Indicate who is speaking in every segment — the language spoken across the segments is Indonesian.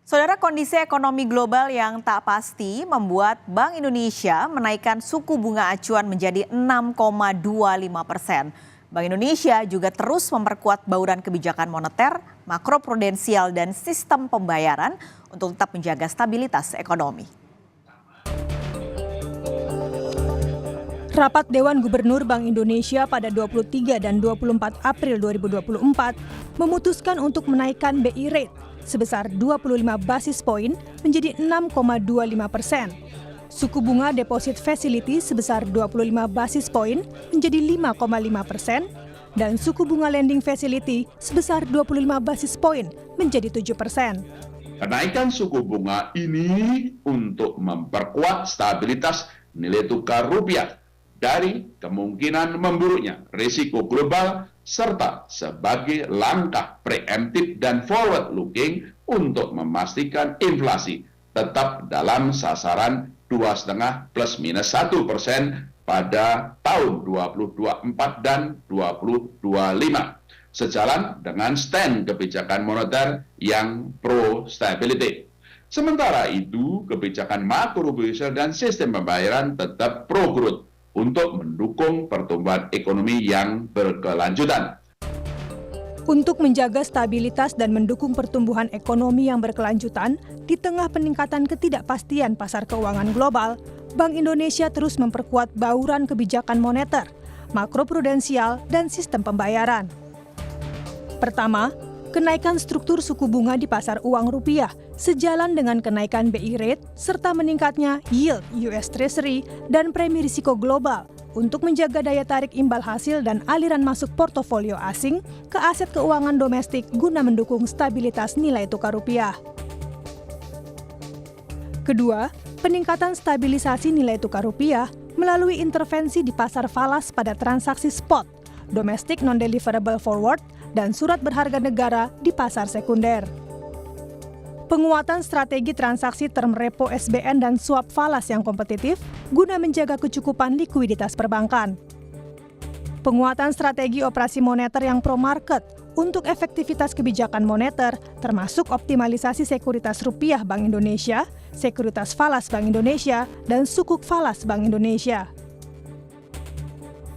Speaker 1: Saudara, kondisi ekonomi global yang tak pasti membuat Bank Indonesia menaikkan suku bunga acuan menjadi 6,25%. Bank Indonesia juga terus memperkuat bauran kebijakan moneter, makroprudensial, dan sistem pembayaran untuk tetap menjaga stabilitas ekonomi.
Speaker 2: Rapat Dewan Gubernur Bank Indonesia pada 23 dan 24 April 2024 memutuskan untuk menaikkan BI rate sebesar 25 basis poin menjadi 6,25%. Suku bunga deposit facility sebesar 25 basis poin menjadi 5,5% dan suku bunga lending facility sebesar 25 basis poin menjadi 7%.
Speaker 3: Kenaikan suku bunga ini untuk memperkuat stabilitas nilai tukar rupiah dari kemungkinan memburuknya risiko global serta sebagai langkah preemptif dan forward-looking untuk memastikan inflasi tetap dalam sasaran 2,5 plus minus 1% pada tahun 2024 dan 2025, sejalan dengan stand kebijakan moneter yang pro-stability. Sementara itu, kebijakan makroprudensial dan sistem pembayaran tetap pro-growth untuk mendukung pertumbuhan ekonomi yang berkelanjutan.
Speaker 2: Untuk menjaga stabilitas dan mendukung pertumbuhan ekonomi yang berkelanjutan di tengah peningkatan ketidakpastian pasar keuangan global, Bank Indonesia terus memperkuat bauran kebijakan moneter, makroprudensial, dan sistem pembayaran. Pertama, kenaikan struktur suku bunga di pasar uang rupiah sejalan dengan kenaikan BI rate serta meningkatnya yield US Treasury dan premi risiko global untuk menjaga daya tarik imbal hasil dan aliran masuk portofolio asing ke aset keuangan domestik guna mendukung stabilitas nilai tukar rupiah. Kedua, peningkatan stabilisasi nilai tukar rupiah melalui intervensi di pasar falas pada transaksi spot, domestic non-deliverable forward, dan surat berharga negara di pasar sekunder. Penguatan strategi transaksi term repo SBN dan swap falas yang kompetitif guna menjaga kecukupan likuiditas perbankan. Penguatan strategi operasi moneter yang pro-market untuk efektivitas kebijakan moneter termasuk optimalisasi sekuritas rupiah Bank Indonesia, sekuritas falas Bank Indonesia, dan sukuk falas Bank Indonesia.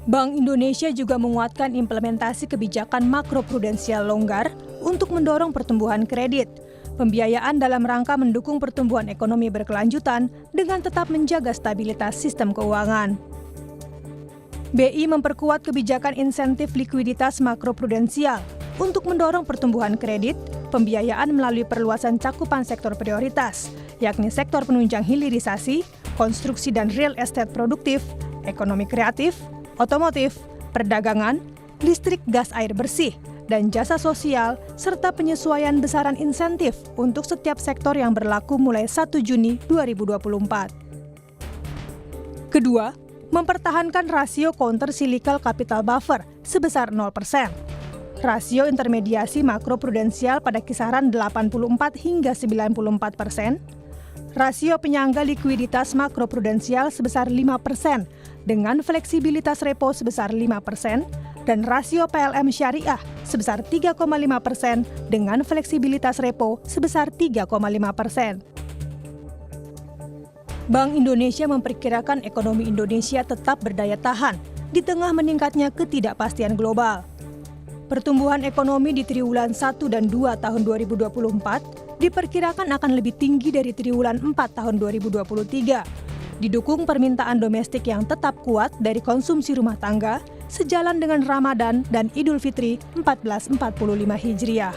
Speaker 2: Bank Indonesia juga menguatkan implementasi kebijakan makroprudensial longgar untuk mendorong pertumbuhan kredit, pembiayaan dalam rangka mendukung pertumbuhan ekonomi berkelanjutan dengan tetap menjaga stabilitas sistem keuangan. BI memperkuat kebijakan insentif likuiditas makroprudensial untuk mendorong pertumbuhan kredit, pembiayaan melalui perluasan cakupan sektor prioritas, yakni sektor penunjang hilirisasi, konstruksi dan real estate produktif, ekonomi kreatif, otomotif, perdagangan, listrik gas air bersih, dan jasa sosial, serta penyesuaian besaran insentif untuk setiap sektor yang berlaku mulai 1 Juni 2024. Kedua, mempertahankan rasio countercyclical capital buffer sebesar 0%. Rasio intermediasi makroprudensial pada kisaran 84 hingga 94%. Rasio penyangga likuiditas makroprudensial sebesar 5% dengan fleksibilitas repo sebesar 5% dan rasio PLM syariah sebesar 3,5% dengan fleksibilitas repo sebesar 3,5%. Bank Indonesia memperkirakan ekonomi Indonesia tetap berdaya tahan di tengah meningkatnya ketidakpastian global. Pertumbuhan ekonomi di triwulan 1 dan 2 tahun 2024 diperkirakan akan lebih tinggi dari triwulan 4 tahun 2023, didukung permintaan domestik yang tetap kuat dari konsumsi rumah tangga, sejalan dengan Ramadan dan Idul Fitri 1445 Hijriah.